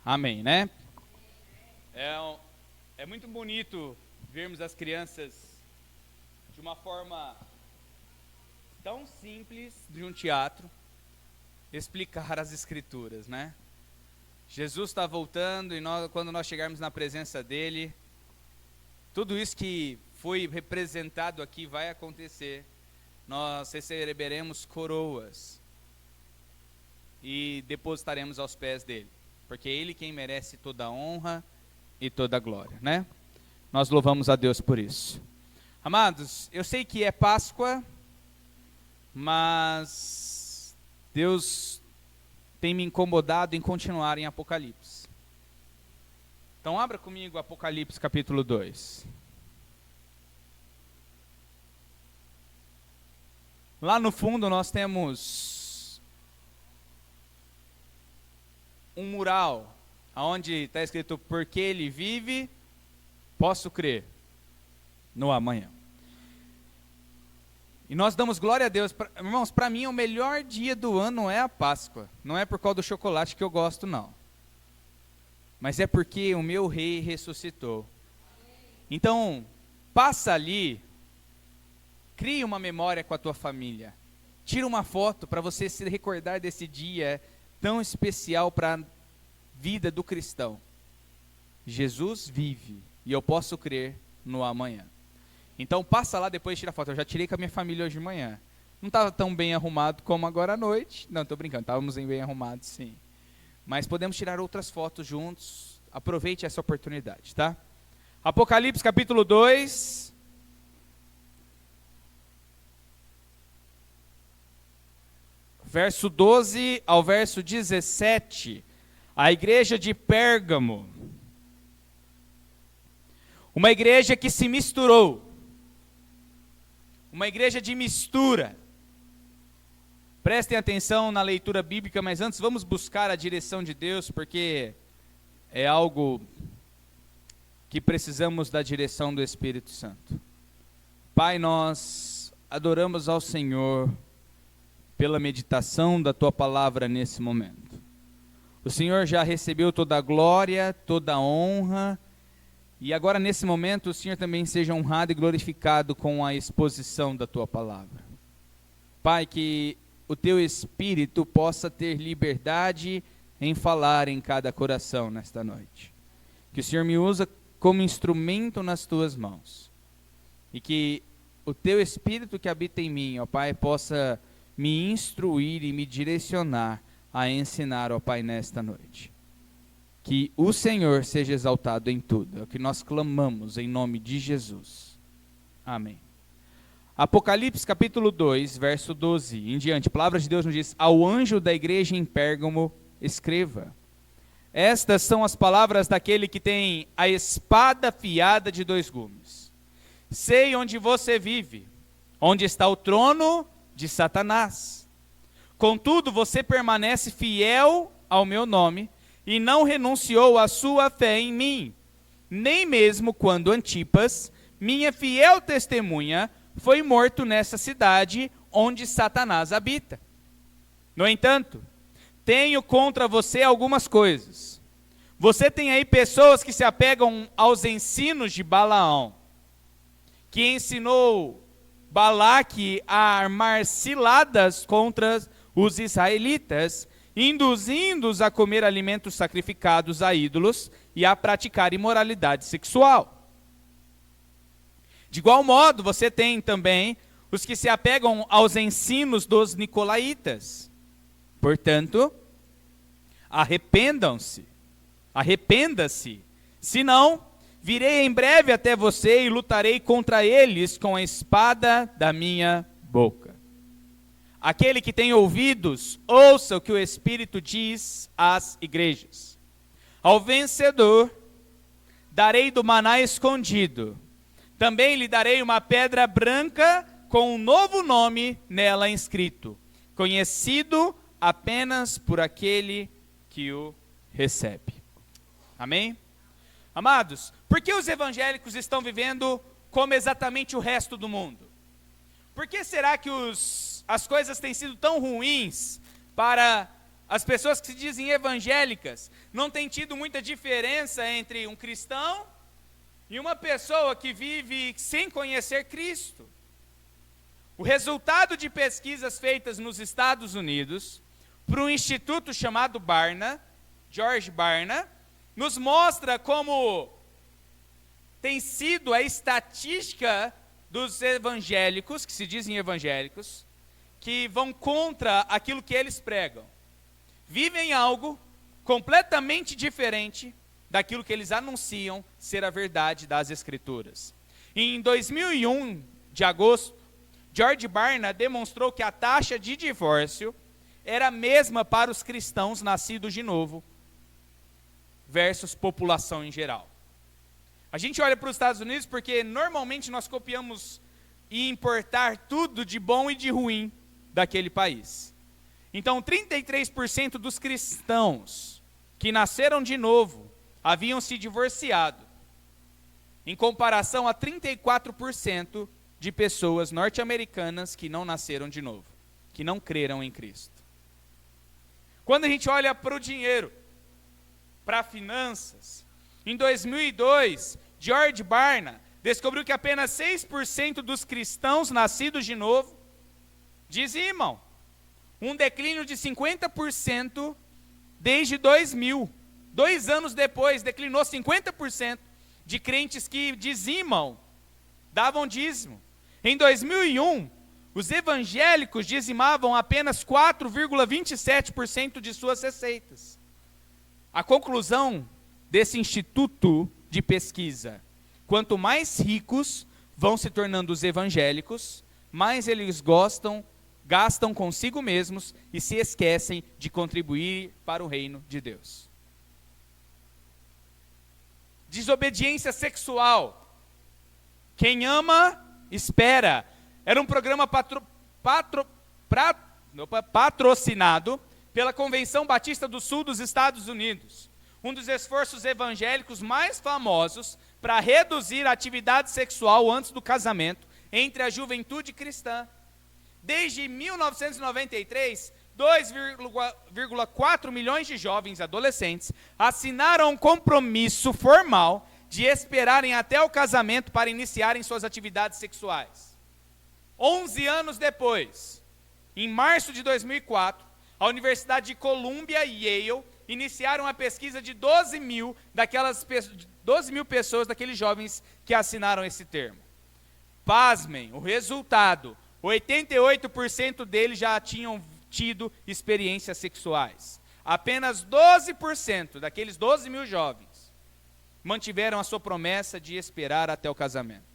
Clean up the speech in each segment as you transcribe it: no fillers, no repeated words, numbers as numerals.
Amém, né? É muito bonito vermos as crianças de uma forma tão simples de um teatro explicar as escrituras, né? Jesus está voltando e quando nós chegarmos na presença dele, tudo isso que foi representado aqui vai acontecer. Nós receberemos coroas e depositaremos aos pés dele, porque é ele quem merece toda a honra e toda a glória, né? Nós louvamos a Deus por isso. Amados, eu sei que é Páscoa, mas Deus tem me incomodado em continuar em Apocalipse. Então abra comigo Apocalipse capítulo 2. Lá no fundo nós temos um mural, onde está escrito: porque ele vive, posso crer no amanhã. E nós damos glória a Deus. Irmãos, para mim o melhor dia do ano é a Páscoa. Não é por causa do chocolate que eu gosto, não. Mas é porque o meu rei ressuscitou. Então, passa ali, crie uma memória com a tua família. Tira uma foto para você se recordar desse dia tão especial para a vida do cristão. Jesus vive e eu posso crer no amanhã. Então passa lá depois e tira foto. Eu já tirei com a minha família hoje de manhã. Não estava tão bem arrumado como agora à noite. Não, estou brincando, estávamos bem arrumados, sim. Mas podemos tirar outras fotos juntos. Aproveite essa oportunidade, tá? Apocalipse capítulo 2. Verso 12 ao verso 17. A igreja de Pérgamo. Uma igreja que se misturou. Uma igreja de mistura. Prestem atenção na leitura bíblica, mas antes vamos buscar a direção de Deus, porque é algo que precisamos da direção do Espírito Santo. Pai, nós adoramos ao Senhor pela meditação da Tua palavra nesse momento. O Senhor já recebeu toda a glória, toda a honra, e agora nesse momento o Senhor também seja honrado e glorificado com a exposição da Tua palavra. Pai, que o Teu Espírito possa ter liberdade em falar em cada coração nesta noite. Que o Senhor me usa como instrumento nas Tuas mãos. E que o Teu Espírito que habita em mim, ó Pai, possa me instruir e me direcionar a ensinar, ó Pai, nesta noite. Que o Senhor seja exaltado em tudo. É o que nós clamamos em nome de Jesus. Amém. Apocalipse capítulo 2, verso 12 em diante. A palavra de Deus nos diz: ao anjo da igreja em Pérgamo, escreva. Estas são as palavras daquele que tem a espada afiada de 2 gumes. Sei onde você vive, onde está o trono de Satanás. Contudo, você permanece fiel ao meu nome e não renunciou à sua fé em mim, nem mesmo quando Antipas, minha fiel testemunha, foi morto nessa cidade onde Satanás habita. No entanto, tenho contra você algumas coisas. Você tem aí pessoas que se apegam aos ensinos de Balaão, que ensinou Balaque a armar ciladas contra os israelitas, induzindo-os a comer alimentos sacrificados a ídolos e a praticar imoralidade sexual. De igual modo, você tem também os que se apegam aos ensinos dos nicolaítas. Portanto, arrependa-se, senão virei em breve até você e lutarei contra eles com a espada da minha boca. Aquele que tem ouvidos, ouça o que o Espírito diz às igrejas. Ao vencedor, darei do maná escondido. Também lhe darei uma pedra branca com um novo nome nela inscrito, conhecido apenas por aquele que o recebe. Amém? Amados, por que os evangélicos estão vivendo como exatamente o resto do mundo? Por que será que as coisas têm sido tão ruins para As pessoas que se dizem evangélicas não têm tido muita diferença entre um cristão e uma pessoa que vive sem conhecer Cristo. O resultado de pesquisas feitas nos Estados Unidos por um instituto chamado Barna, George Barna, nos mostra como tem sido a estatística dos evangélicos, que se dizem evangélicos, que vão contra aquilo que eles pregam. Vivem algo completamente diferente daquilo que eles anunciam ser a verdade das Escrituras. Em 2001, de agosto, George Barna demonstrou que a taxa de divórcio era a mesma para os cristãos nascidos de novo versus população em geral. A gente olha para os Estados Unidos porque normalmente nós copiamos e importar tudo de bom e de ruim daquele país. Então, 33% dos cristãos que nasceram de novo haviam se divorciado, em comparação a 34% de pessoas norte-americanas que não nasceram de novo, que não creram em Cristo. Quando a gente olha para o dinheiro, para finanças, em 2002, George Barna descobriu que apenas 6% dos cristãos nascidos de novo dizimam. Um declínio de 50% desde 2000. 2 anos depois, declinou 50% de crentes que dizimam, davam dízimo. Em 2001, os evangélicos dizimavam apenas 4,27% de suas receitas. A conclusão desse instituto de pesquisa: quanto mais ricos vão se tornando os evangélicos, mais eles gastam consigo mesmos e se esquecem de contribuir para o reino de Deus. Desobediência sexual. Quem ama, espera. Era um programa patrocinado pela Convenção Batista do Sul dos Estados Unidos. Um dos esforços evangélicos mais famosos para reduzir a atividade sexual antes do casamento entre a juventude cristã. Desde 1993, 2,4 milhões de jovens adolescentes assinaram um compromisso formal de esperarem até o casamento para iniciarem suas atividades sexuais. 11 anos depois, em março de 2004, a Universidade de Columbia e Yale iniciaram a pesquisa de 12 mil pessoas, daqueles jovens que assinaram esse termo. Pasmem, o resultado: 88% deles já tinham tido experiências sexuais. Apenas 12% daqueles 12 mil jovens mantiveram a sua promessa de esperar até o casamento. –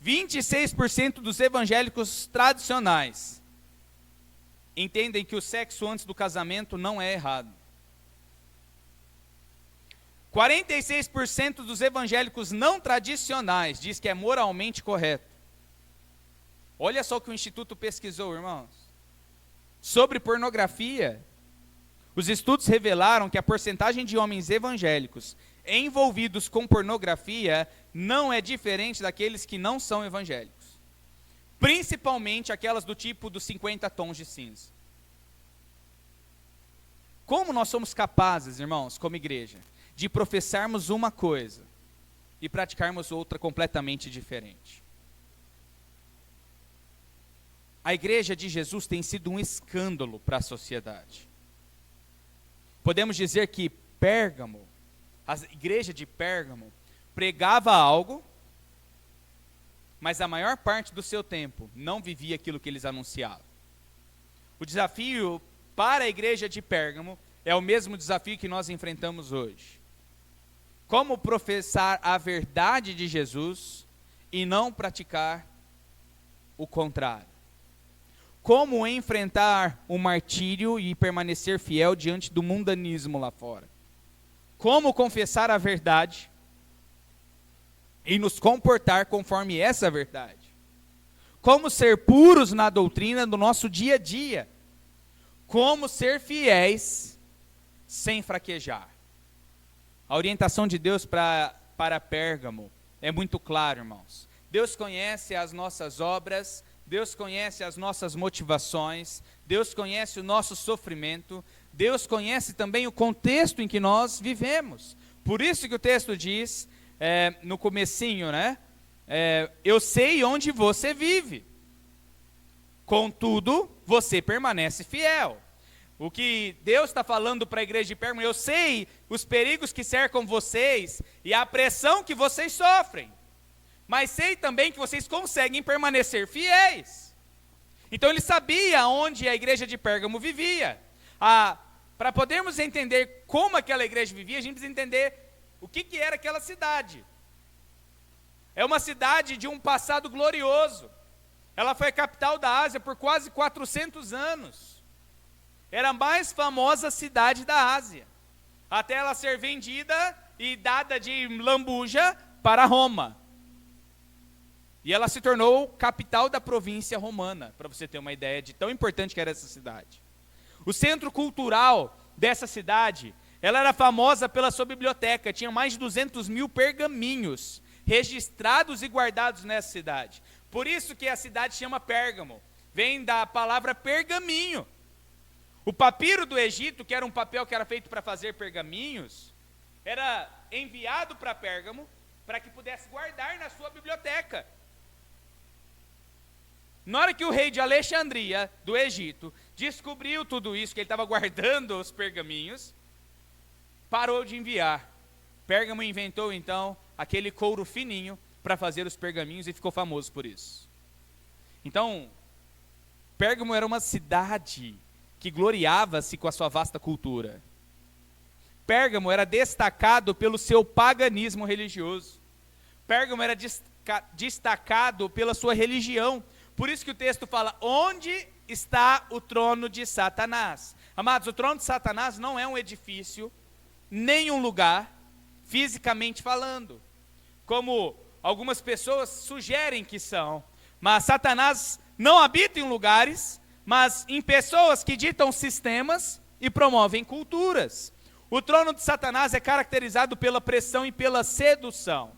26% dos evangélicos tradicionais entendem que o sexo antes do casamento não é errado. 46% dos evangélicos não tradicionais diz que é moralmente correto. Olha só o que o Instituto pesquisou, irmãos. Sobre pornografia, os estudos revelaram que a porcentagem de homens evangélicos envolvidos com pornografia não é diferente daqueles que não são evangélicos. Principalmente aquelas do tipo dos 50 tons de cinza. Como nós somos capazes, irmãos, como igreja, de professarmos uma coisa e praticarmos outra completamente diferente? A igreja de Jesus tem sido um escândalo para a sociedade. Podemos dizer que Pérgamo, a igreja de Pérgamo, pregava algo, mas a maior parte do seu tempo não vivia aquilo que eles anunciavam. O desafio para a igreja de Pérgamo é o mesmo desafio que nós enfrentamos hoje. Como professar a verdade de Jesus e não praticar o contrário? Como enfrentar o martírio e permanecer fiel diante do mundanismo lá fora? Como confessar a verdade e nos comportar conforme essa verdade? Como ser puros na doutrina do nosso dia a dia? Como ser fiéis sem fraquejar? A orientação de Deus para Pérgamo é muito clara, irmãos. Deus conhece as nossas obras, Deus conhece as nossas motivações, Deus conhece o nosso sofrimento, Deus conhece também o contexto em que nós vivemos. Por isso que o texto diz, no comecinho, né? Eu sei onde você vive, contudo, você permanece fiel. O que Deus está falando para a igreja de Pérgamo, eu sei os perigos que cercam vocês e a pressão que vocês sofrem, mas sei também que vocês conseguem permanecer fiéis. Então ele sabia onde a igreja de Pérgamo vivia. Para podermos entender como aquela igreja vivia, a gente precisa entender o que era aquela cidade. É uma cidade de um passado glorioso. Ela foi a capital da Ásia por quase 400 anos. Era a mais famosa cidade da Ásia, até ela ser vendida e dada de lambuja para Roma. E ela se tornou capital da província romana, para você ter uma ideia de tão importante que era essa cidade. O centro cultural dessa cidade, ela era famosa pela sua biblioteca, tinha mais de 200 mil pergaminhos registrados e guardados nessa cidade. Por isso que a cidade chama Pérgamo, vem da palavra pergaminho. O papiro do Egito, que era um papel que era feito para fazer pergaminhos, era enviado para Pérgamo para que pudesse guardar na sua biblioteca. Na hora que o rei de Alexandria, do Egito, descobriu tudo isso, que ele estava guardando os pergaminhos, parou de enviar. Pérgamo inventou então aquele couro fininho para fazer os pergaminhos e ficou famoso por isso. Então, Pérgamo era uma cidade que gloriava-se com a sua vasta cultura. Pérgamo era destacado pelo seu paganismo religioso. Pérgamo era destacado pela sua religião. Por isso que o texto fala, onde está o trono de Satanás? Amados, o trono de Satanás não é um edifício, nem um lugar, fisicamente falando, como algumas pessoas sugerem que são. Mas Satanás não habita em lugares, mas em pessoas que ditam sistemas e promovem culturas. O trono de Satanás é caracterizado pela pressão e pela sedução.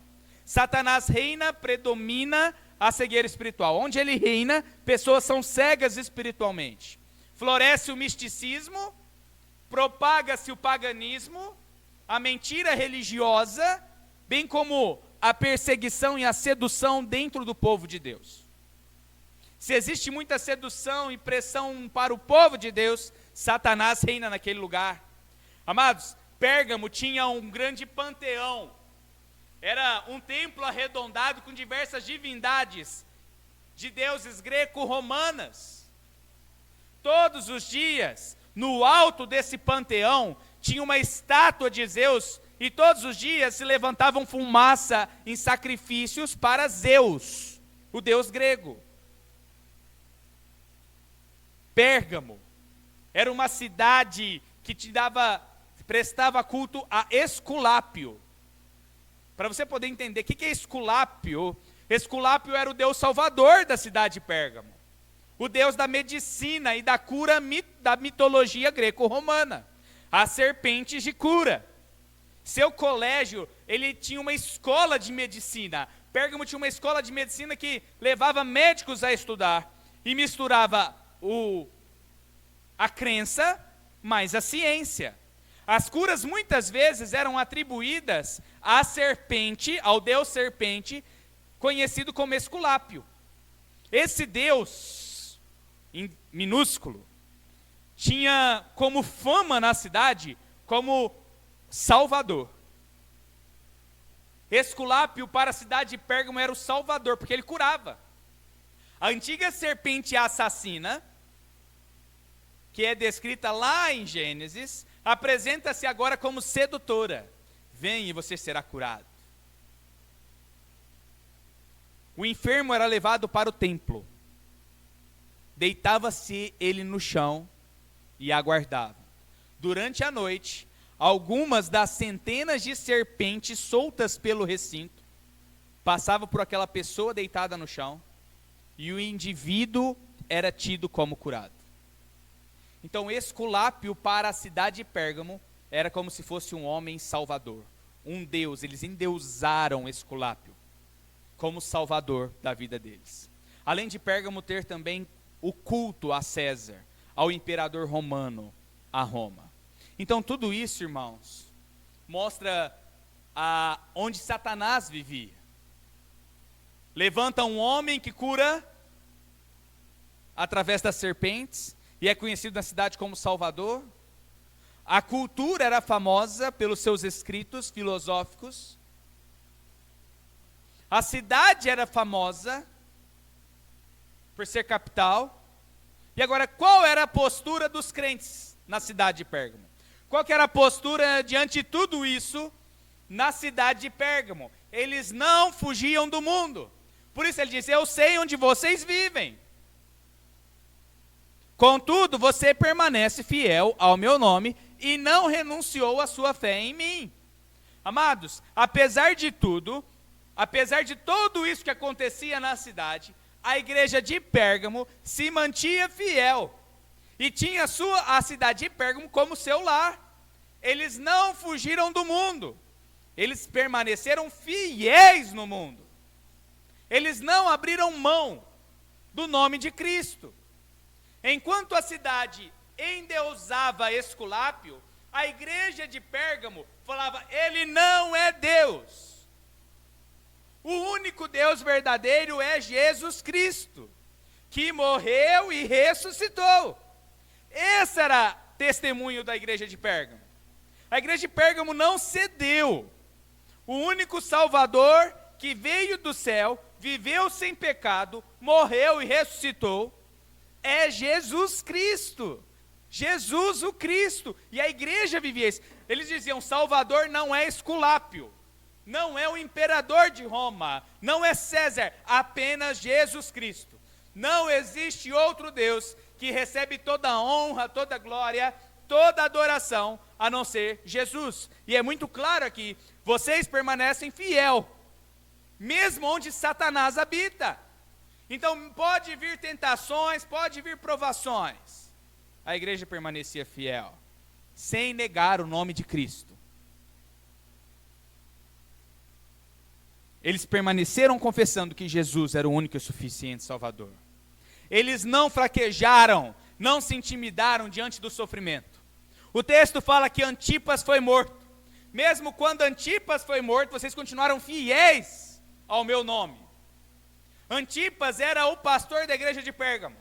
Satanás reina, predomina a cegueira espiritual. Onde ele reina, pessoas são cegas espiritualmente. Floresce o misticismo, propaga-se o paganismo, a mentira religiosa, bem como a perseguição e a sedução dentro do povo de Deus. Se existe muita sedução e pressão para o povo de Deus, Satanás reina naquele lugar. Amados, Pérgamo tinha um grande panteão. Era um templo arredondado com diversas divindades de deuses greco-romanas. Todos os dias, no alto desse panteão, tinha uma estátua de Zeus e todos os dias se levantavam fumaça em sacrifícios para Zeus, o deus grego. Pérgamo era uma cidade que prestava culto a Esculápio. Para você poder entender, o que é Esculápio? Esculápio era o deus salvador da cidade de Pérgamo. O deus da medicina e da cura da mitologia greco-romana. As serpentes de cura. Seu colégio, ele tinha uma escola de medicina. Pérgamo tinha uma escola de medicina que levava médicos a estudar. E misturava a crença mais a ciência. As curas muitas vezes eram atribuídas à serpente, ao deus serpente, conhecido como Esculápio. Esse deus, em minúsculo, tinha como fama na cidade como Salvador. Esculápio para a cidade de Pérgamo era o Salvador, porque ele curava. A antiga serpente assassina, que é descrita lá em Gênesis, apresenta-se agora como sedutora. Vem e você será curado. O enfermo era levado para o templo. Deitava-se ele no chão e aguardava. Durante a noite, algumas das centenas de serpentes soltas pelo recinto passavam por aquela pessoa deitada no chão e o indivíduo era tido como curado. Então, Esculápio para a cidade de Pérgamo era como se fosse um homem salvador, um deus. Eles endeusaram Esculápio. como Salvador da vida deles. Além de Pérgamo ter também o culto a César, ao imperador romano, a Roma. Então tudo isso, irmãos, mostra onde Satanás vivia. Levanta um homem que cura através das serpentes, e é conhecido na cidade como Salvador. A cultura era famosa pelos seus escritos filosóficos. A cidade era famosa por ser capital. E agora, qual era a postura dos crentes na cidade de Pérgamo? Qual que era a postura diante de tudo isso na cidade de Pérgamo? Eles não fugiam do mundo. Por isso ele diz: eu sei onde vocês vivem. Contudo, você permanece fiel ao meu nome e não renunciou à sua fé em mim. Amados, apesar de tudo, apesar de tudo isso que acontecia na cidade, a igreja de Pérgamo se mantinha fiel e tinha a cidade de Pérgamo como seu lar. Eles não fugiram do mundo, eles permaneceram fiéis no mundo. Eles não abriram mão do nome de Cristo. Enquanto a cidade endeusava Esculápio, a igreja de Pérgamo falava: ele não é Deus. O único Deus verdadeiro é Jesus Cristo, que morreu e ressuscitou. Esse era testemunho da igreja de Pérgamo. A igreja de Pérgamo não cedeu. O único Salvador que veio do céu, viveu sem pecado, morreu e ressuscitou, é Jesus Cristo. Jesus o Cristo. E a igreja vivia isso. Eles diziam: Salvador não é Esculápio, não é o imperador de Roma, não é César, apenas Jesus Cristo. Não existe outro Deus que recebe toda a honra, toda a glória, toda a adoração, a não ser Jesus. E é muito claro aqui: vocês permanecem fiel, mesmo onde Satanás habita. Então pode vir tentações, pode vir provações. A igreja permanecia fiel, sem negar o nome de Cristo. Eles permaneceram confessando que Jesus era o único e suficiente Salvador. Eles não fraquejaram, não se intimidaram diante do sofrimento. O texto fala que Antipas foi morto. Mesmo quando Antipas foi morto, vocês continuaram fiéis ao meu nome. Antipas era o pastor da igreja de Pérgamo.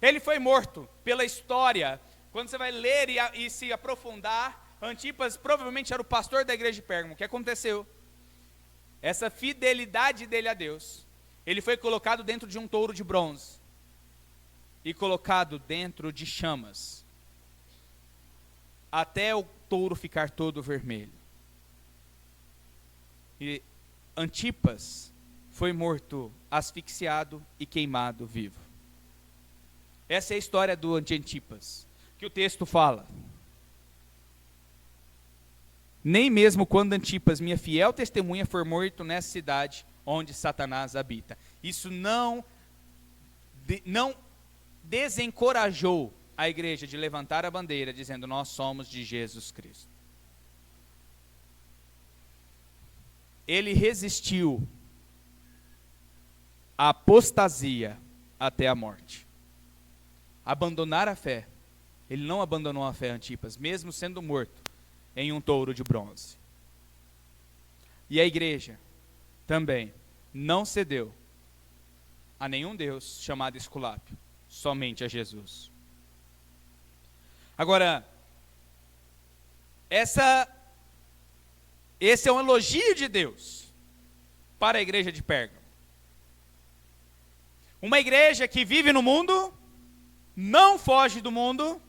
Ele foi morto. Pela história, quando você vai ler e se aprofundar, Antipas provavelmente era o pastor da igreja de Pérgamo. O que aconteceu? Essa fidelidade dele a Deus, ele foi colocado dentro de um touro de bronze e colocado dentro de chamas, até o touro ficar todo vermelho. E Antipas foi morto, asfixiado e queimado vivo. Essa é a história do Antipas, que o texto fala. Nem mesmo quando Antipas, minha fiel testemunha, for morto nessa cidade onde Satanás habita. Isso não desencorajou a igreja de levantar a bandeira, dizendo: nós somos de Jesus Cristo. Ele resistiu à apostasia até a morte. Abandonar a fé. Ele não abandonou a fé, Antipas, mesmo sendo morto em um touro de bronze. E a igreja também não cedeu a nenhum Deus chamado Esculápio, somente a Jesus. Agora, esse é um elogio de Deus para a igreja de Pérgamo. Uma igreja que vive no mundo, não foge do mundo,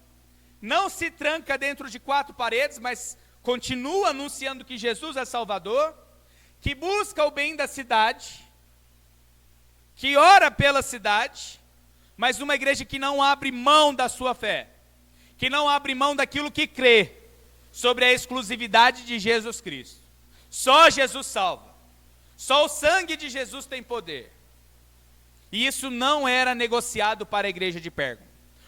não se tranca dentro de quatro paredes, mas continua anunciando que Jesus é Salvador, que busca o bem da cidade, que ora pela cidade, mas uma igreja que não abre mão da sua fé, que não abre mão daquilo que crê, sobre a exclusividade de Jesus Cristo. Só Jesus salva, só o sangue de Jesus tem poder. E isso não era negociado para a igreja de Pérgamo.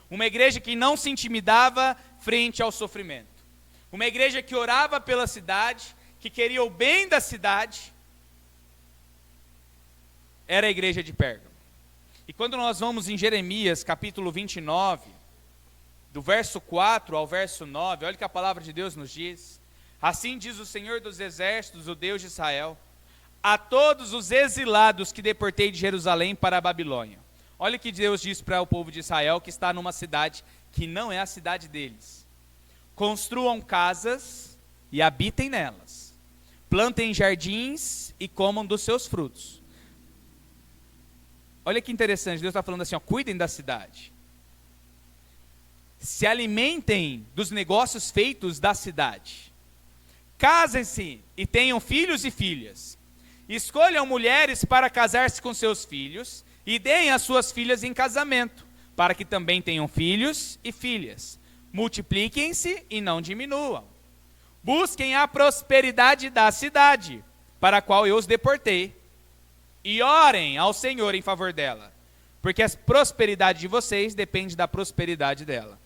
Uma igreja que não se intimidava frente ao sofrimento. Uma igreja que orava pela cidade, que queria o bem da cidade. era a igreja de Pérgamo. E quando nós vamos em Jeremias, capítulo 29, do verso 4 ao verso 9, olha o que a palavra de Deus nos diz. Assim diz o Senhor dos Exércitos, o Deus de Israel, a todos os exilados que deportei de Jerusalém para a Babilônia. Olha o que Deus diz para o povo de Israel que está numa cidade que não é a cidade deles. Construam casas e habitem nelas. Plantem jardins e comam dos seus frutos. Olha que interessante, Deus está falando assim, ó, cuidem da cidade. Se alimentem dos negócios feitos da cidade. Casem-se e tenham filhos e filhas. Escolham mulheres para casar-se com seus filhos e deem as suas filhas em casamento, para que também tenham filhos e filhas. Multipliquem-se e não diminuam. Busquem a prosperidade da cidade, para a qual eu os deportei. E orem ao Senhor em favor dela, porque a prosperidade de vocês depende da prosperidade dela.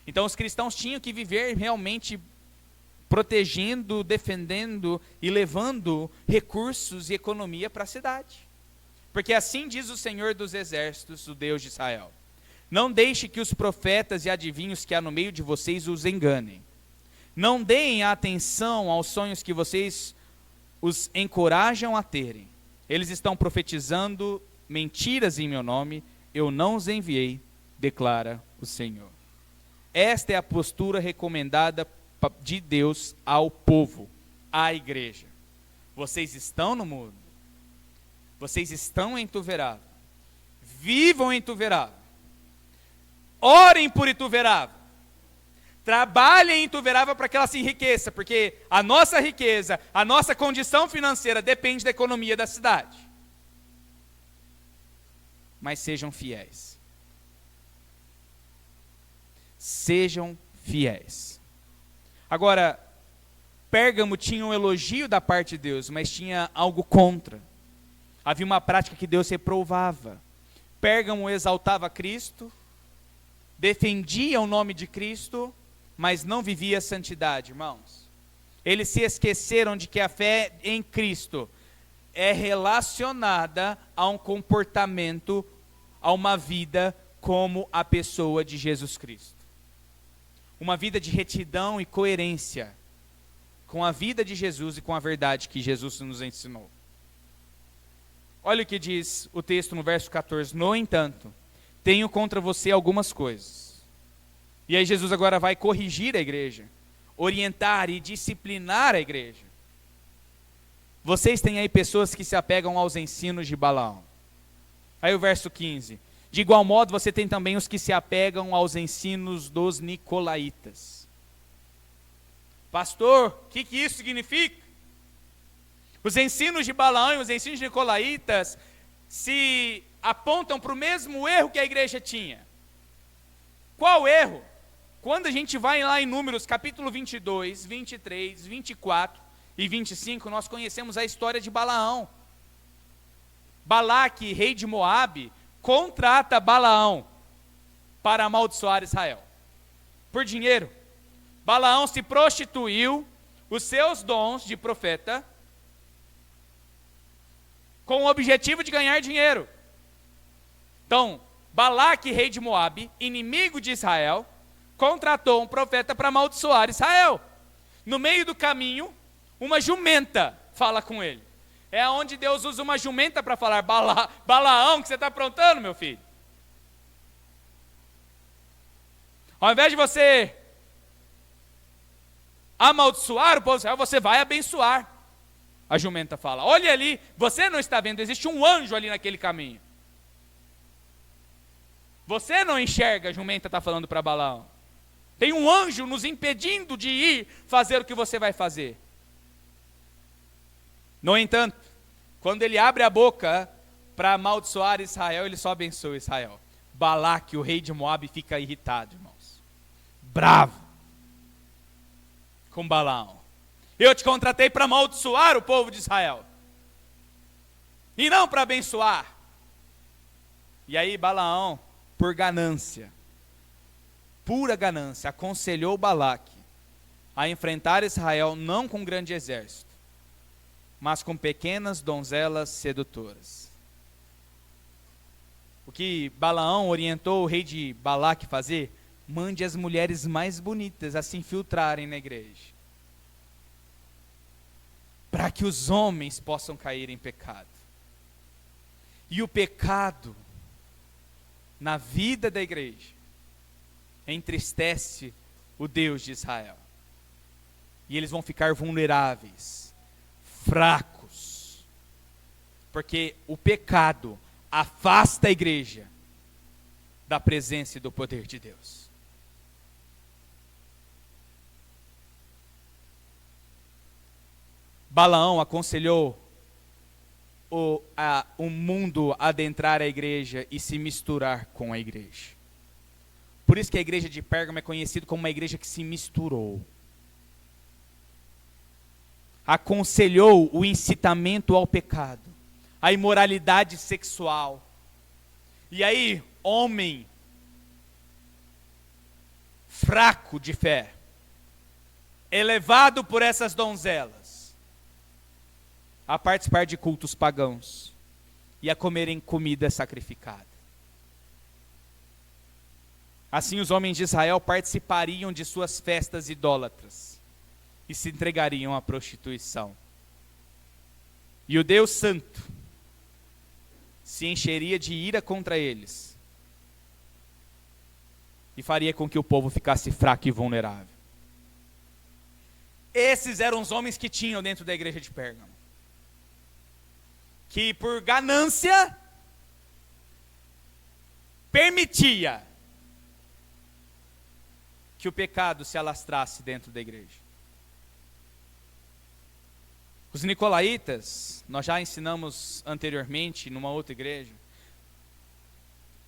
Então os cristãos tinham que viver realmente protegendo, defendendo e levando recursos e economia para a cidade. Porque assim diz o Senhor dos Exércitos, o Deus de Israel. Não deixe que os profetas e adivinhos que há no meio de vocês os enganem. Não deem atenção aos sonhos que vocês os encorajam a terem. Eles estão profetizando mentiras em meu nome, eu não os enviei, declara o Senhor. Esta é a postura recomendada de Deus ao povo, à igreja. Vocês estão no mundo, vocês estão em Ituverava, vivam em Ituverava, orem por Ituverava, trabalhem em Ituverava para que ela se enriqueça, porque a nossa riqueza, a nossa condição financeira depende da economia da cidade. Mas sejam fiéis. Sejam fiéis. Agora, Pérgamo tinha um elogio da parte de Deus, mas tinha algo contra. Havia uma prática que Deus reprovava. Pérgamo exaltava Cristo, defendia o nome de Cristo, mas não vivia a santidade, irmãos. Eles se esqueceram de que a fé em Cristo é relacionada a um comportamento, a uma vida como a pessoa de Jesus Cristo. Uma vida de retidão e coerência com a vida de Jesus e com a verdade que Jesus nos ensinou. Olha o que diz o texto no verso 14. No entanto, tenho contra você algumas coisas. E aí Jesus agora vai corrigir a igreja, orientar e disciplinar a igreja. Vocês têm aí pessoas que se apegam aos ensinos de Balaão. Aí o verso 15. De igual modo, você tem também os que se apegam aos ensinos dos nicolaítas. Pastor, o que isso significa? Os ensinos de Balaão e os ensinos de nicolaítas se apontam para o mesmo erro que a igreja tinha. Qual erro? Quando a gente vai lá em Números, capítulo 22, 23, 24 e 25, nós conhecemos a história de Balaão. Balaque, rei de Moabe, contrata Balaão para amaldiçoar Israel. Por dinheiro. Balaão se prostituiu, os seus dons de profeta, com o objetivo de ganhar dinheiro. Então, Balaque, rei de Moabe, inimigo de Israel, contratou um profeta para amaldiçoar Israel. No meio do caminho, uma jumenta fala com ele. É onde Deus usa uma jumenta para falar, Balaão, o que você está aprontando, meu filho? Ao invés de você amaldiçoar o povo de Israel, você vai abençoar. A jumenta fala, olha ali, você não está vendo, existe um anjo ali naquele caminho. Você não enxerga, a jumenta está falando para Balaão. Tem um anjo nos impedindo de ir fazer o que você vai fazer. No entanto, quando ele abre a boca para amaldiçoar Israel, ele só abençoa Israel. Balaque, o rei de Moabe, fica irritado, irmãos. Bravo com Balaão. Eu te contratei para amaldiçoar o povo de Israel. E não para abençoar. E aí Balaão, por ganância, pura ganância, aconselhou Balaque a enfrentar Israel não com um grande exército, mas com pequenas donzelas sedutoras. O que Balaão orientou o rei de Balaque a fazer? Mande as mulheres mais bonitas a se infiltrarem na igreja, para que os homens possam cair em pecado. E o pecado na vida da igreja entristece o Deus de Israel. E eles vão ficar vulneráveis, fracos, porque o pecado afasta a igreja da presença e do poder de Deus. Balaão aconselhou o mundo a adentrar a igreja e se misturar com a igreja. Por isso que a igreja de Pérgamo é conhecida como uma igreja que se misturou. Aconselhou o incitamento ao pecado, a imoralidade sexual. E aí, homem fraco de fé, elevado por essas donzelas, a participar de cultos pagãos e a comerem comida sacrificada. Assim os homens de Israel participariam de suas festas idólatras e se entregariam à prostituição. E o Deus Santo se encheria de ira contra eles e faria com que o povo ficasse fraco e vulnerável. Esses eram os homens que tinham dentro da igreja de Pérgamo, que por ganância permitia que o pecado se alastrasse dentro da igreja. Os nicolaítas, nós já ensinamos anteriormente numa outra igreja,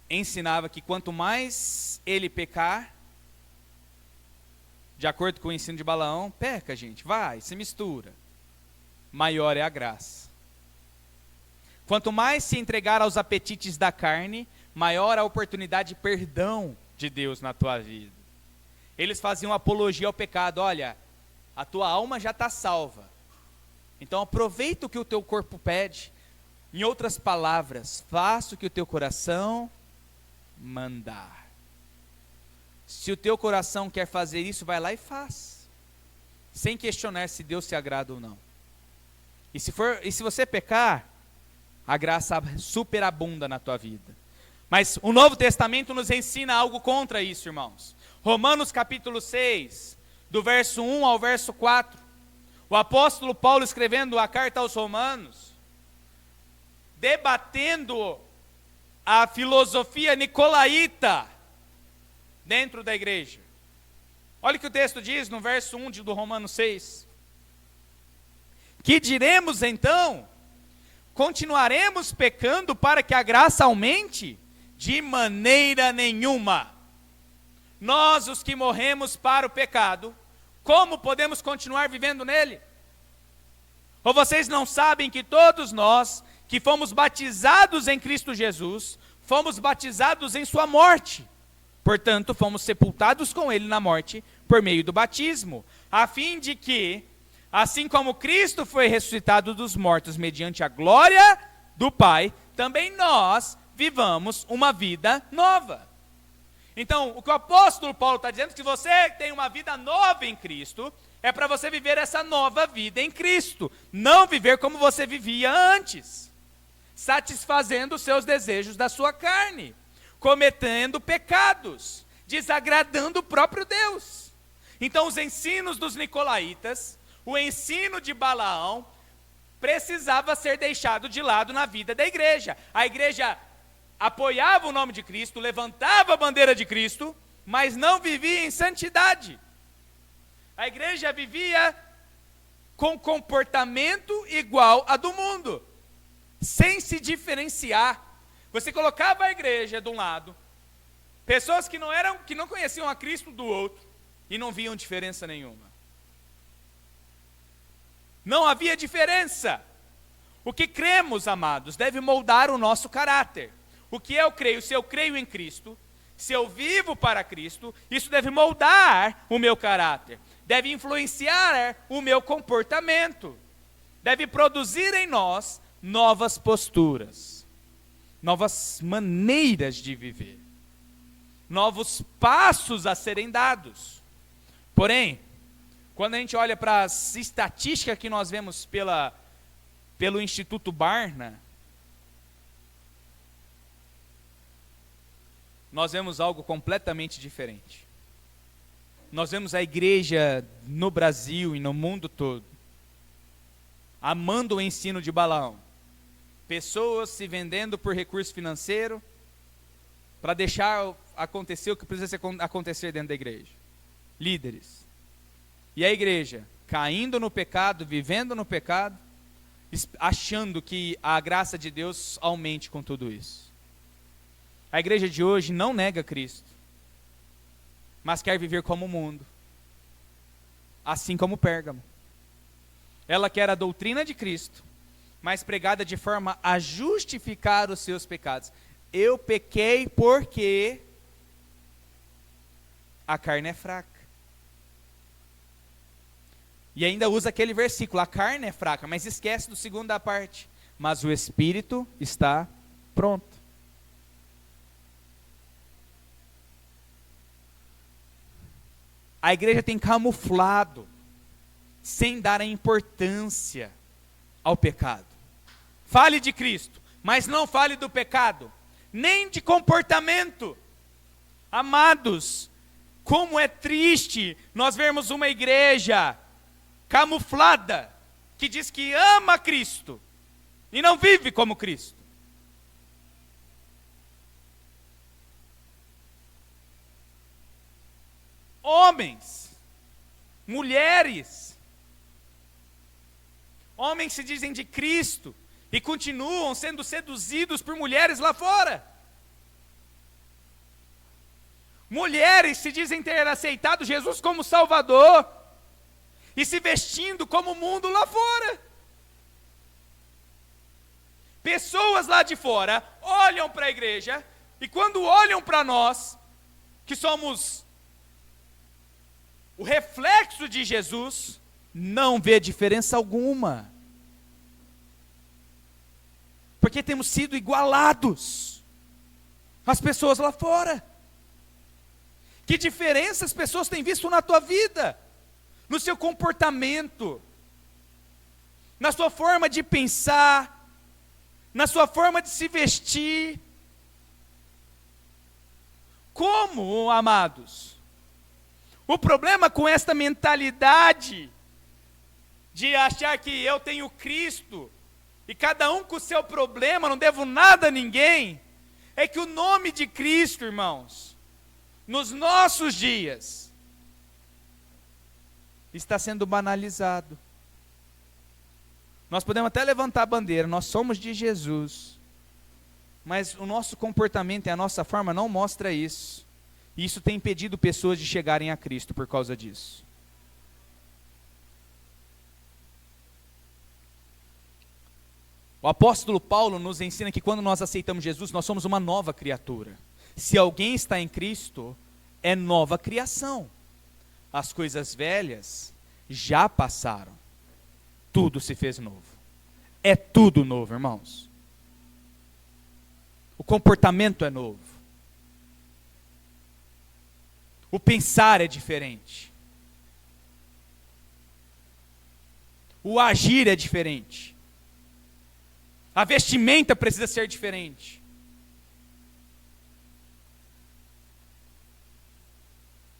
ensinava que quanto mais ele pecar, de acordo com o ensino de Balaão, peca, gente, vai, se mistura, maior é a graça. Quanto mais se entregar aos apetites da carne, maior a oportunidade de perdão de Deus na tua vida. Eles faziam apologia ao pecado. Olha, a tua alma já está salva, então aproveita o que o teu corpo pede. Em outras palavras, faça o que o teu coração mandar. Se o teu coração quer fazer isso, vai lá e faz, sem questionar se Deus se agrada ou não. E se você pecar, a graça superabunda na tua vida. Mas o Novo Testamento nos ensina algo contra isso, irmãos. Romanos capítulo 6, do verso 1 ao verso 4. O apóstolo Paulo, escrevendo a carta aos Romanos, debatendo a filosofia nicolaíta dentro da igreja. Olha o que o texto diz no verso 1 do Romanos 6. Que diremos então? Continuaremos pecando para que a graça aumente? De maneira nenhuma. Nós, os que morremos para o pecado, como podemos continuar vivendo nele? Ou vocês não sabem que todos nós, que fomos batizados em Cristo Jesus, fomos batizados em sua morte? Portanto, fomos sepultados com ele na morte por meio do batismo, a fim de que, assim como Cristo foi ressuscitado dos mortos mediante a glória do Pai, também nós vivamos uma vida nova. Então, o que o apóstolo Paulo está dizendo é que se você tem uma vida nova em Cristo, é para você viver essa nova vida em Cristo, não viver como você vivia antes, satisfazendo os seus desejos da sua carne, cometendo pecados, desagradando o próprio Deus. Então, os ensinos dos nicolaítas, o ensino de Balaão, precisava ser deixado de lado na vida da igreja. A igreja apoiava o nome de Cristo, levantava a bandeira de Cristo, mas não vivia em santidade. A igreja vivia com comportamento igual a do mundo, sem se diferenciar. Você colocava a igreja de um lado, pessoas que não conheciam a Cristo do outro, e não viam diferença nenhuma. Não havia diferença. O que cremos, amados, deve moldar o nosso caráter. O que eu creio, se eu creio em Cristo, se eu vivo para Cristo, isso deve moldar o meu caráter, deve influenciar o meu comportamento, deve produzir em nós novas posturas. novas maneiras de viver, novos passos a serem dados. Porém, quando a gente olha para as estatísticas que nós vemos pelo Instituto Barna, nós vemos algo completamente diferente. Nós vemos a igreja no Brasil e no mundo todo amando o ensino de Balaão. Pessoas se vendendo por recurso financeiro para deixar acontecer o que precisa acontecer dentro da igreja. Líderes. E a igreja caindo no pecado, vivendo no pecado, achando que a graça de Deus aumente com tudo isso. A igreja de hoje não nega Cristo, mas quer viver como o mundo, assim como Pérgamo. Ela quer a doutrina de Cristo, mas pregada de forma a justificar os seus pecados. Eu pequei porque a carne é fraca. E ainda usa aquele versículo, a carne é fraca, mas esquece do segunda parte. Mas o espírito está pronto. A igreja tem camuflado, sem dar a importância ao pecado. Fale de Cristo, mas não fale do pecado, nem de comportamento. Amados, como é triste nós vermos uma igreja camuflada, que diz que ama Cristo, e não vive como Cristo. Homens, mulheres, homens se dizem de Cristo e continuam sendo seduzidos por mulheres lá fora. Mulheres se dizem ter aceitado Jesus como Salvador e se vestindo como o mundo lá fora. Pessoas lá de fora olham para a igreja e quando olham para nós, que somos o reflexo de Jesus, não vê diferença alguma. Porque temos sido igualados às pessoas lá fora. Que diferença as pessoas têm visto na tua vida? No seu comportamento, na sua forma de pensar, na sua forma de se vestir. Como, amados? O problema com esta mentalidade de achar que eu tenho Cristo e cada um com o seu problema, não devo nada a ninguém, é que o nome de Cristo, irmãos, nos nossos dias, está sendo banalizado. Nós podemos até levantar a bandeira, nós somos de Jesus, mas o nosso comportamento e a nossa forma não mostra isso. E isso tem impedido pessoas de chegarem a Cristo por causa disso. O apóstolo Paulo nos ensina que quando nós aceitamos Jesus, nós somos uma nova criatura. Se alguém está em Cristo, é nova criação. As coisas velhas já passaram. Tudo se fez novo. É tudo novo, irmãos. O comportamento é novo. O pensar é diferente. O agir é diferente. A vestimenta precisa ser diferente.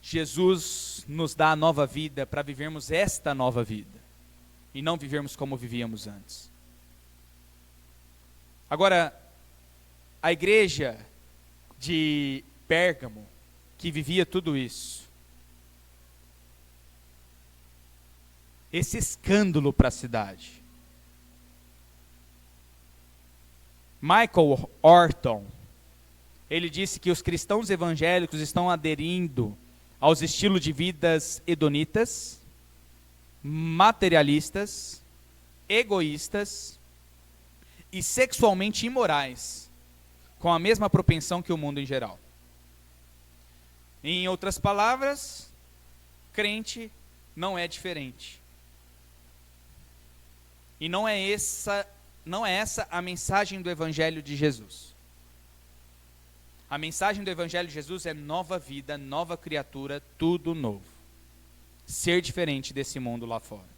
Jesus nos dá a nova vida para vivermos esta nova vida. E não vivermos como vivíamos antes. Agora, a igreja de Pérgamo, que vivia tudo isso, esse escândalo para a cidade. Michael Horton, ele disse que os cristãos evangélicos estão aderindo aos estilos de vidas hedonitas, materialistas, egoístas e sexualmente imorais, com a mesma propensão que o mundo em geral. Em outras palavras, crente não é diferente. E não é essa a mensagem do Evangelho de Jesus. A mensagem do Evangelho de Jesus é nova vida, nova criatura, tudo novo. Ser diferente desse mundo lá fora.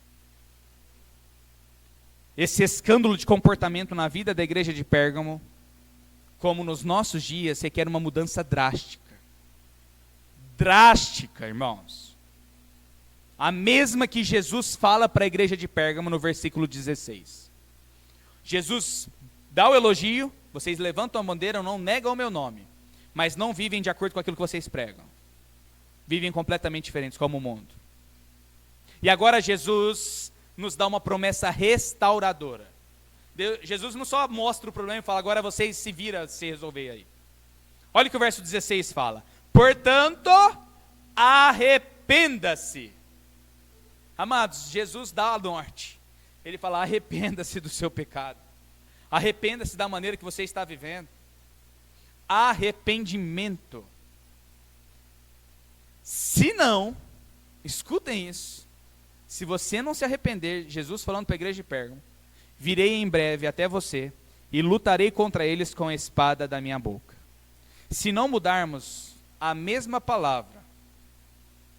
Esse escândalo de comportamento na vida da igreja de Pérgamo, como nos nossos dias, requer uma mudança drástica. Drástica, irmãos. A mesma que Jesus fala para a igreja de Pérgamo no versículo 16. Jesus dá o elogio, vocês levantam a bandeira, não negam o meu nome, mas não vivem de acordo com aquilo que vocês pregam. Vivem completamente diferentes, como o mundo. E agora Jesus nos dá uma promessa restauradora. Jesus não só mostra o problema e fala, agora vocês se viram, se resolver aí. Olha o que o verso 16 fala. Portanto, arrependa-se. Amados, Jesus dá a norte. Ele fala, arrependa-se do seu pecado. Arrependa-se da maneira que você está vivendo. Arrependimento. Se não, escutem isso. Se você não se arrepender, Jesus falando para a igreja de Pérgamo, virei em breve até você e lutarei contra eles com a espada da minha boca. Se não mudarmos a mesma palavra,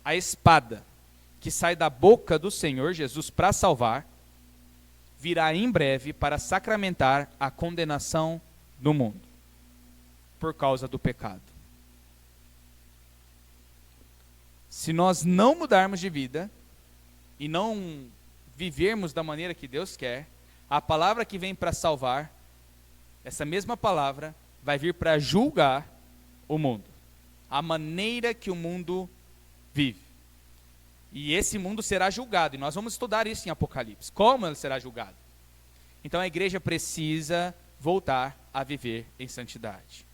a espada que sai da boca do Senhor Jesus para salvar, virá em breve para sacramentar a condenação do mundo, por causa do pecado. Se nós não mudarmos de vida, e não vivermos da maneira que Deus quer, a palavra que vem para salvar, essa mesma palavra, vai vir para julgar o mundo. A maneira que o mundo vive. E esse mundo será julgado, e nós vamos estudar isso em Apocalipse. Como ele será julgado? Então a igreja precisa voltar a viver em santidade.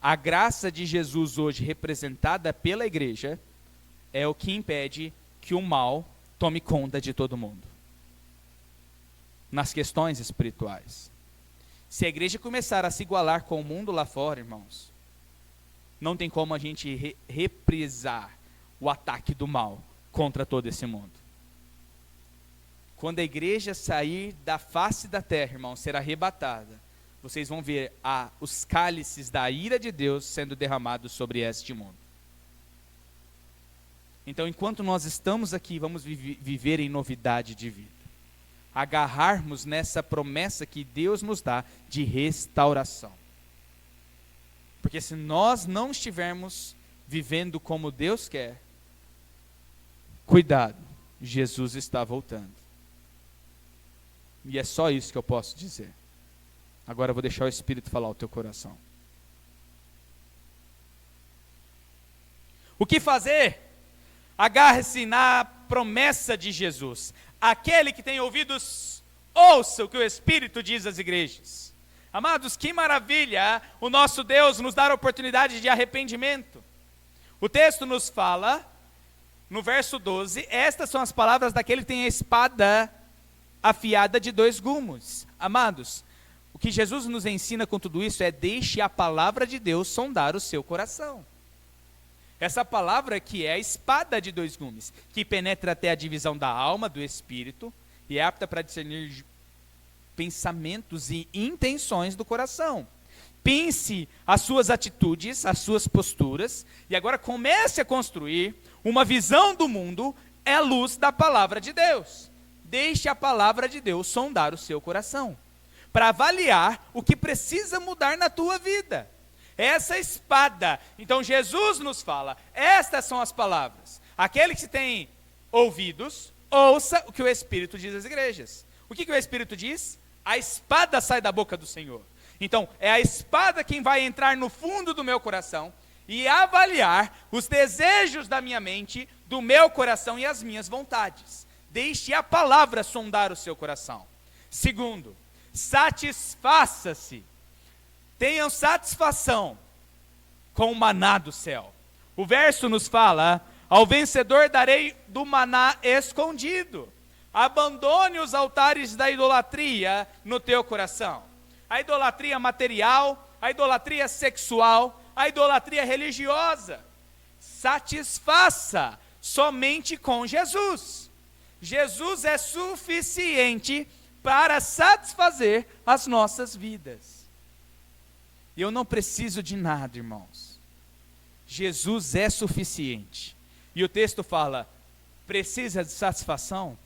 A graça de Jesus hoje representada pela igreja é o que impede que o mal tome conta de todo mundo. Nas questões espirituais. Se a igreja começar a se igualar com o mundo lá fora, irmãos, não tem como a gente reprisar o ataque do mal contra todo esse mundo. Quando a igreja sair da face da terra, irmãos, ser arrebatada, vocês vão ver os cálices da ira de Deus sendo derramados sobre este mundo. Então, enquanto nós estamos aqui, vamos viver em novidade de vida. Agarrarmos nessa promessa que Deus nos dá de restauração. Porque se nós não estivermos vivendo como Deus quer, cuidado, Jesus está voltando. E é só isso que eu posso dizer. Agora eu vou deixar o Espírito falar ao teu coração. O que fazer? Agarre-se na promessa de Jesus. Aquele que tem ouvidos, ouça o que o Espírito diz às igrejas. Amados, que maravilha o nosso Deus nos dar a oportunidade de arrependimento. O texto nos fala, no verso 12, estas são as palavras daquele que tem a espada afiada de 2 gumes. Amados, o que Jesus nos ensina com tudo isso é: deixe a palavra de Deus sondar o seu coração. Essa palavra que é a espada de 2 gumes, que penetra até a divisão da alma, do espírito, e é apta para discernir pensamentos e intenções do coração. Pense as suas atitudes, as suas posturas, e agora comece a construir uma visão do mundo à luz da palavra de Deus. Deixe a palavra de Deus sondar o seu coração, para avaliar o que precisa mudar na tua vida. Essa espada, então Jesus nos fala, estas são as palavras. Aquele que tem ouvidos, ouça o que o Espírito diz às igrejas. O que o Espírito diz? A espada sai da boca do Senhor. Então, é a espada quem vai entrar no fundo do meu coração e avaliar os desejos da minha mente, do meu coração e as minhas vontades. Deixe a palavra sondar o seu coração. Segundo, satisfaça-se. Tenham satisfação com o maná do céu. O verso nos fala: ao vencedor darei do maná escondido. Abandone os altares da idolatria no teu coração. A idolatria material, a idolatria sexual, a idolatria religiosa. Satisfaça somente com Jesus. Jesus é suficiente para satisfazer as nossas vidas. E eu não preciso de nada, irmãos. Jesus é suficiente. E o texto fala, precisa de satisfação?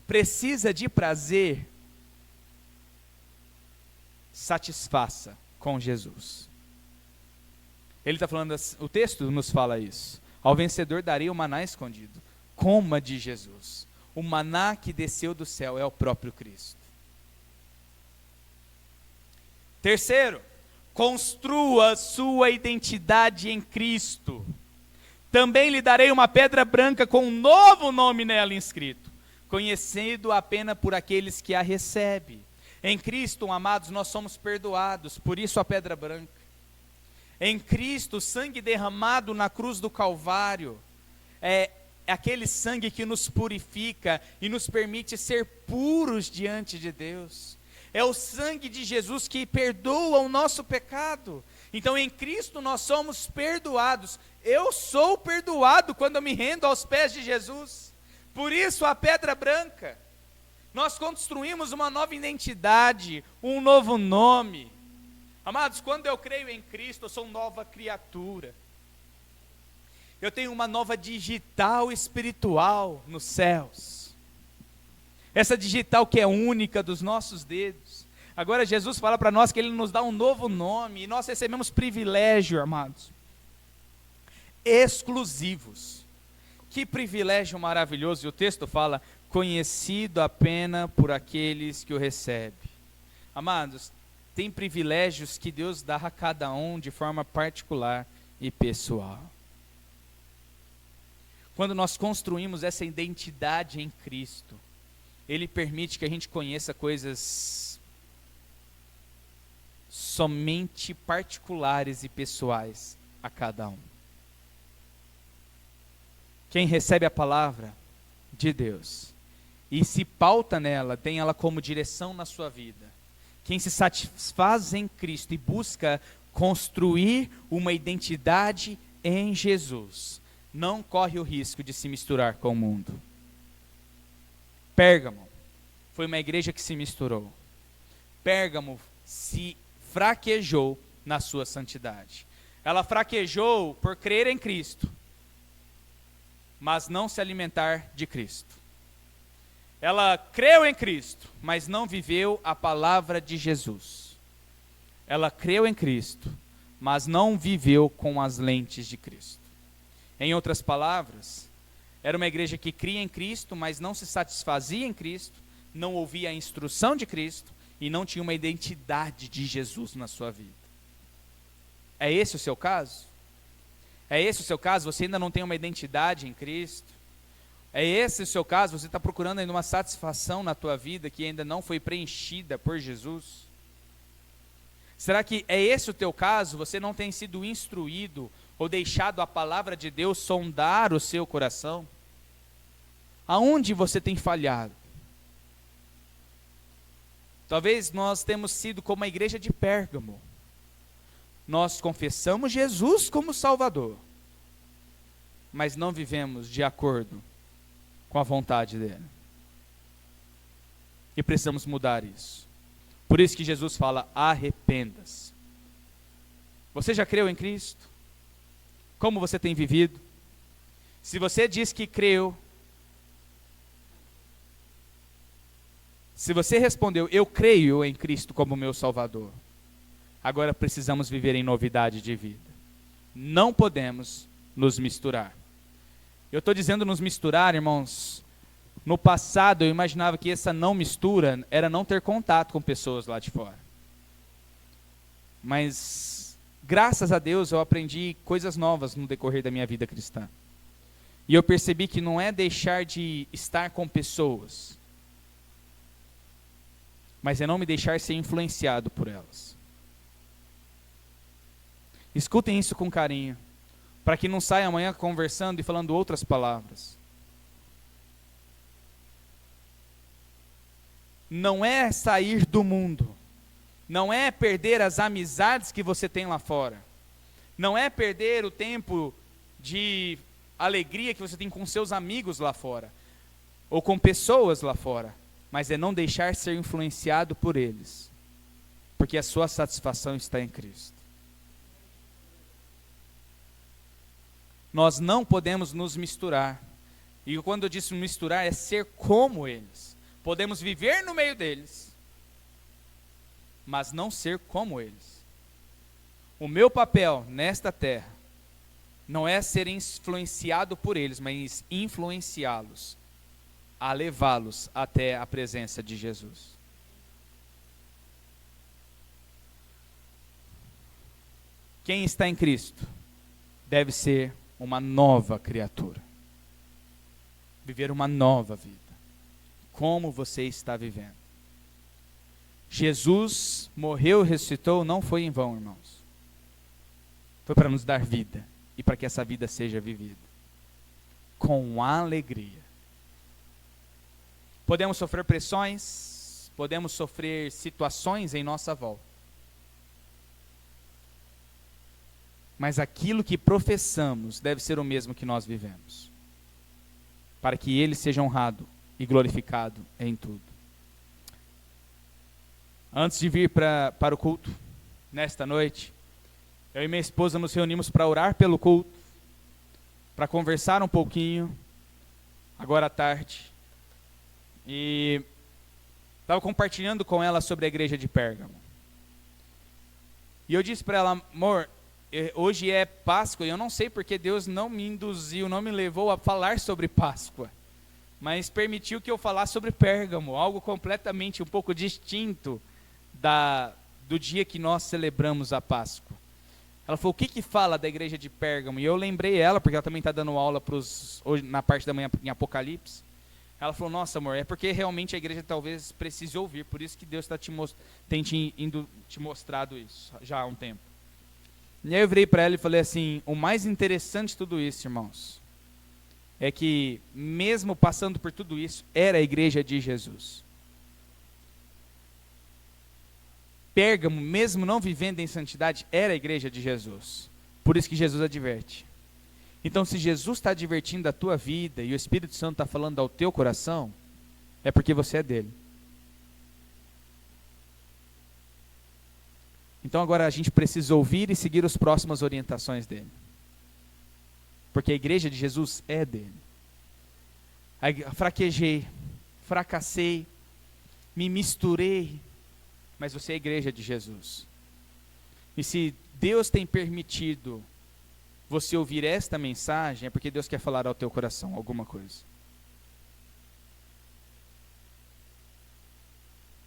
Precisa de prazer? Satisfaça com Jesus. Ele está falando, o texto nos fala isso. Ao vencedor darei o maná escondido. Coma de Jesus. O maná que desceu do céu é o próprio Cristo. Terceiro, construa sua identidade em Cristo. Também lhe darei uma pedra branca com um novo nome nela inscrito, conhecido apenas por aqueles que a recebem. Em Cristo, amados, nós somos perdoados, por isso a pedra branca. Em Cristo, o sangue derramado na cruz do Calvário é aquele sangue que nos purifica e nos permite ser puros diante de Deus. É o sangue de Jesus que perdoa o nosso pecado. Então em Cristo nós somos perdoados. Eu sou perdoado quando eu me rendo aos pés de Jesus. Por isso a pedra branca. Nós construímos uma nova identidade, um novo nome. Amados, quando eu creio em Cristo, eu sou nova criatura. Eu tenho uma nova digital espiritual nos céus. Essa digital que é única dos nossos dedos. Agora Jesus fala para nós que Ele nos dá um novo nome. E nós recebemos privilégio, amados. Exclusivos. Que privilégio maravilhoso. E o texto fala, conhecido apenas por aqueles que o recebem. Amados, tem privilégios que Deus dá a cada um de forma particular e pessoal. Quando nós construímos essa identidade em Cristo, Ele permite que a gente conheça coisas somente particulares e pessoais a cada um. Quem recebe a palavra de Deus e se pauta nela, tem ela como direção na sua vida. Quem se satisfaz em Cristo e busca construir uma identidade em Jesus, não corre o risco de se misturar com o mundo. Pérgamo foi uma igreja que se misturou. Pérgamo se fraquejou na sua santidade. Ela fraquejou por crer em Cristo, mas não se alimentar de Cristo. Ela creu em Cristo, mas não viveu a palavra de Jesus. Ela creu em Cristo, mas não viveu com as lentes de Cristo. Em outras palavras, era uma igreja que cria em Cristo, mas não se satisfazia em Cristo, não ouvia a instrução de Cristo e não tinha uma identidade de Jesus na sua vida. É esse o seu caso? É esse o seu caso? Você ainda não tem uma identidade em Cristo? É esse o seu caso? Você está procurando ainda uma satisfação na tua vida que ainda não foi preenchida por Jesus? Será que é esse o teu caso? Você não tem sido instruído ou deixado a palavra de Deus sondar o seu coração? Aonde você tem falhado? Talvez nós temos sido como a igreja de Pérgamo. Nós confessamos Jesus como Salvador, mas não vivemos de acordo com a vontade dele. E precisamos mudar isso. Por isso que Jesus fala, arrependa-se. Você já creu em Cristo? Como você tem vivido? Se você diz que creu, se você respondeu, eu creio em Cristo como meu Salvador, agora precisamos viver em novidade de vida. Não podemos nos misturar. Eu estou dizendo nos misturar, irmãos. No passado eu imaginava que essa não mistura era não ter contato com pessoas lá de fora. Mas, graças a Deus, eu aprendi coisas novas no decorrer da minha vida cristã. E eu percebi que não é deixar de estar com pessoas, mas é não me deixar ser influenciado por elas. Escutem isso com carinho, para que não saia amanhã conversando e falando outras palavras. Não é sair do mundo, não é perder as amizades que você tem lá fora, não é perder o tempo de alegria que você tem com seus amigos lá fora, ou com pessoas lá fora, mas é não deixar ser influenciado por eles, porque a sua satisfação está em Cristo. Nós não podemos nos misturar. E quando eu disse misturar, é ser como eles. Podemos viver no meio deles, mas não ser como eles. O meu papel nesta terra não é ser influenciado por eles, mas influenciá-los, a levá-los até a presença de Jesus. Quem está em Cristo deve ser uma nova criatura. Viver uma nova vida. Como você está vivendo? Jesus morreu e ressuscitou, não foi em vão, irmãos. Foi para nos dar vida e para que essa vida seja vivida com alegria. Podemos sofrer pressões, podemos sofrer situações em nossa volta. Mas aquilo que professamos deve ser o mesmo que nós vivemos, para que Ele seja honrado e glorificado em tudo. Antes de vir para o culto, nesta noite, eu e minha esposa nos reunimos para orar pelo culto, para conversar um pouquinho, agora à tarde, e estava compartilhando com ela sobre a igreja de Pérgamo. E eu disse para ela, amor, hoje é Páscoa e eu não sei porque Deus não me induziu, não me levou a falar sobre Páscoa, mas permitiu que eu falasse sobre Pérgamo, algo completamente um pouco distinto do dia que nós celebramos a Páscoa. Ela falou, o que fala da igreja de Pérgamo? E eu lembrei ela, porque ela também está dando aula hoje, na parte da manhã em Apocalipse. Ela falou, nossa amor, é porque realmente a igreja talvez precise ouvir, por isso que Deus tem te mostrado isso já há um tempo. E aí eu virei para ela e falei assim, o mais interessante de tudo isso, irmãos, é que mesmo passando por tudo isso, era a igreja de Jesus. Pérgamo, mesmo não vivendo em santidade, era a igreja de Jesus. Por isso que Jesus adverte. Então, se Jesus está advertindo a tua vida e o Espírito Santo está falando ao teu coração, é porque você é dele. Então agora a gente precisa ouvir e seguir as próximas orientações dele. Porque a igreja de Jesus é dele. Fraquejei, fracassei, me misturei, mas você é a igreja de Jesus. E se Deus tem permitido você ouvir esta mensagem, é porque Deus quer falar ao teu coração alguma coisa.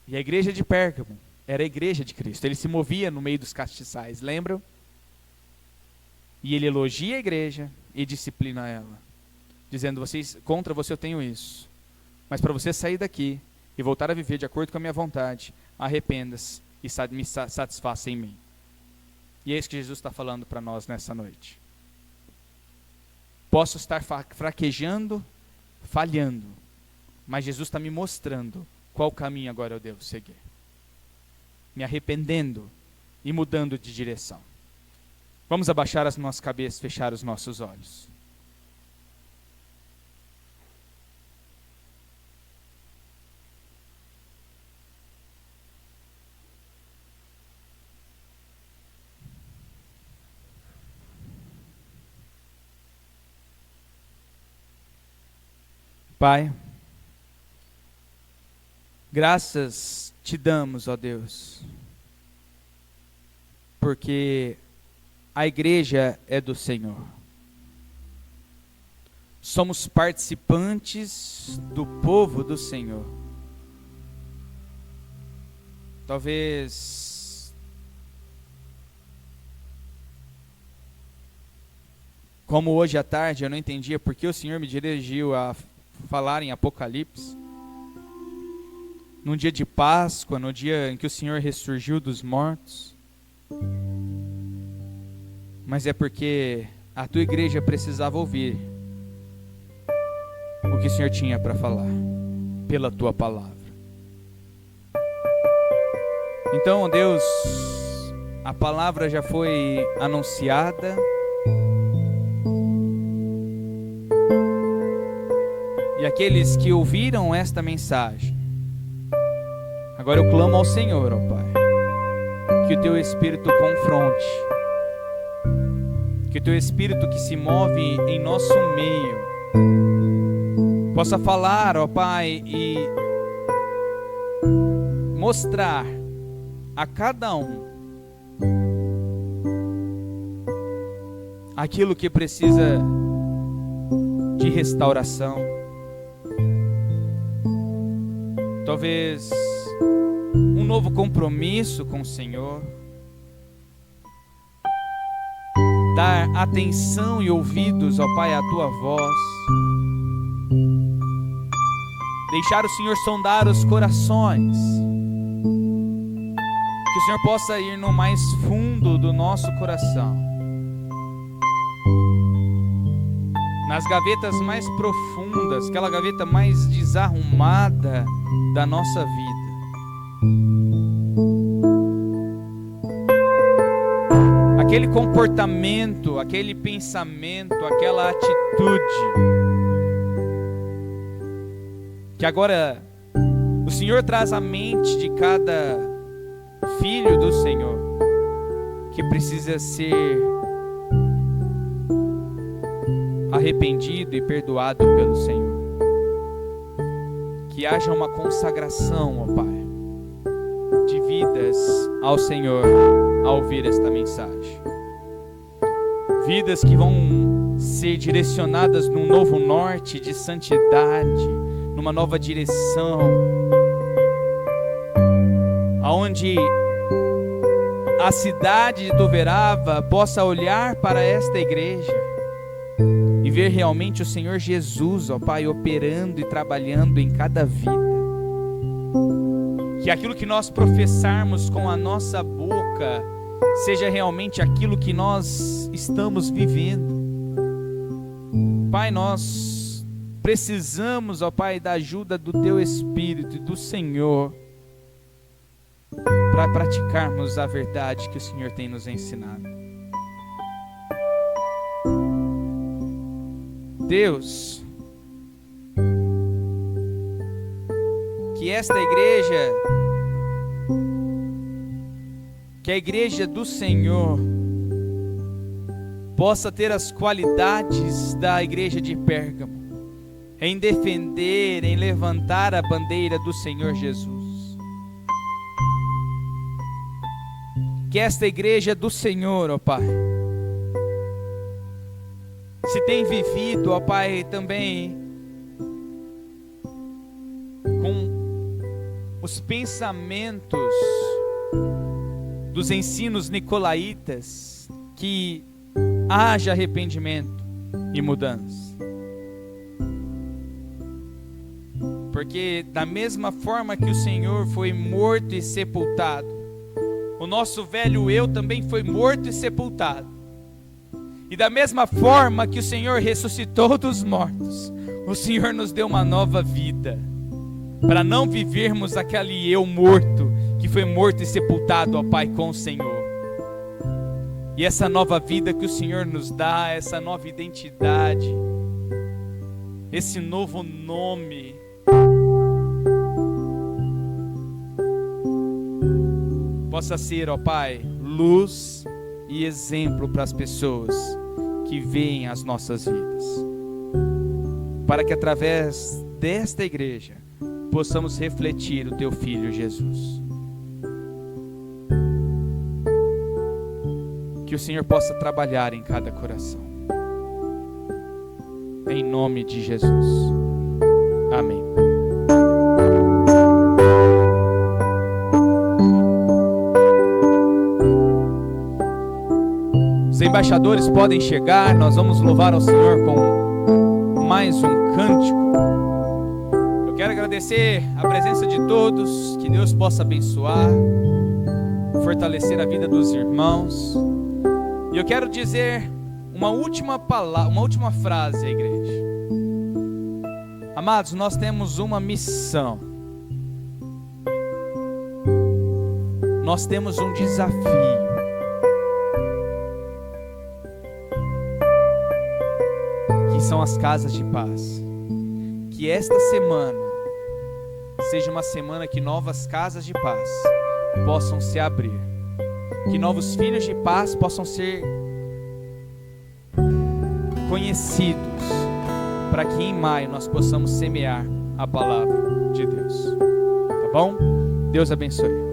E a igreja de Pérgamo era a igreja de Cristo. Ele se movia no meio dos castiçais, lembram? E ele elogia a igreja e disciplina ela, dizendo, contra você eu tenho isso, mas para você sair daqui e voltar a viver de acordo com a minha vontade, arrependa-se e me satisfaça em mim. E é isso que Jesus está falando para nós nessa noite. Posso estar fraquejando, falhando, mas Jesus está me mostrando qual caminho agora eu devo seguir. Me arrependendo e mudando de direção. Vamos abaixar as nossas cabeças, fechar os nossos olhos. Pai, graças te damos, ó Deus, porque a igreja é do Senhor. Somos participantes do povo do Senhor. Talvez, como hoje à tarde eu não entendia porque o Senhor me dirigiu a falar em Apocalipse, num dia de Páscoa, no dia em que o Senhor ressurgiu dos mortos, mas é porque a tua igreja precisava ouvir o que o Senhor tinha para falar, pela tua palavra. Então, Deus, a palavra já foi anunciada, e aqueles que ouviram esta mensagem, agora eu clamo ao Senhor, ó Pai, que o teu Espírito confronte Que o teu Espírito que se move em nosso meio possa falar, ó Pai, e mostrar a cada um aquilo que precisa de restauração. Talvez um novo compromisso com o Senhor. Dar atenção e ouvidos, ó Pai, à tua voz. Deixar o Senhor sondar os corações. Que o Senhor possa ir no mais fundo do nosso coração. Nas gavetas mais profundas, aquela gaveta mais desarrumada da nossa vida. Aquele comportamento, aquele pensamento, aquela atitude que agora o Senhor traz à mente de cada filho do Senhor, que precisa ser arrependido e perdoado pelo Senhor. Que haja uma consagração, ó Pai, de vidas ao Senhor ao ouvir esta mensagem. Vidas que vão ser direcionadas num novo norte de santidade, numa nova direção, aonde a cidade de Toverava possa olhar para esta igreja e ver realmente o Senhor Jesus, ó Pai, operando e trabalhando em cada vida. Que aquilo que nós professarmos com a nossa boca seja realmente aquilo que nós estamos vivendo. Pai, nós precisamos, ó Pai, da ajuda do Teu Espírito e do Senhor para praticarmos a verdade que o Senhor tem nos ensinado. Deus, que esta igreja, que a igreja do Senhor possa ter as qualidades da igreja de Pérgamo, em defender, em levantar a bandeira do Senhor Jesus. Que esta igreja do Senhor, ó Pai, se tem vivido, ó Pai, também com os pensamentos dos ensinos nicolaítas, que haja arrependimento e mudança. Porque da mesma forma que o Senhor foi morto e sepultado, o nosso velho eu também foi morto e sepultado. E da mesma forma que o Senhor ressuscitou dos mortos, o Senhor nos deu uma nova vida, para não vivermos aquele eu morto, que foi morto e sepultado, ó Pai, com o Senhor. E essa nova vida que o Senhor nos dá, essa nova identidade, esse novo nome, possa ser, ó Pai, luz e exemplo para as pessoas que veem as nossas vidas, para que através desta igreja possamos refletir o Teu Filho Jesus. Que o Senhor possa trabalhar em cada coração, em nome de Jesus, amém. Os embaixadores podem chegar, nós vamos louvar ao Senhor com mais um cântico. Eu quero agradecer a presença de todos, que Deus possa abençoar, fortalecer a vida dos irmãos. E eu quero dizer uma última palavra, uma última frase à igreja. Amados, nós temos uma missão. Nós temos um desafio. Que são as casas de paz. Que esta semana seja uma semana que novas casas de paz possam se abrir. Que novos filhos de paz possam ser conhecidos, para que em maio nós possamos semear a palavra de Deus. Tá bom? Deus abençoe.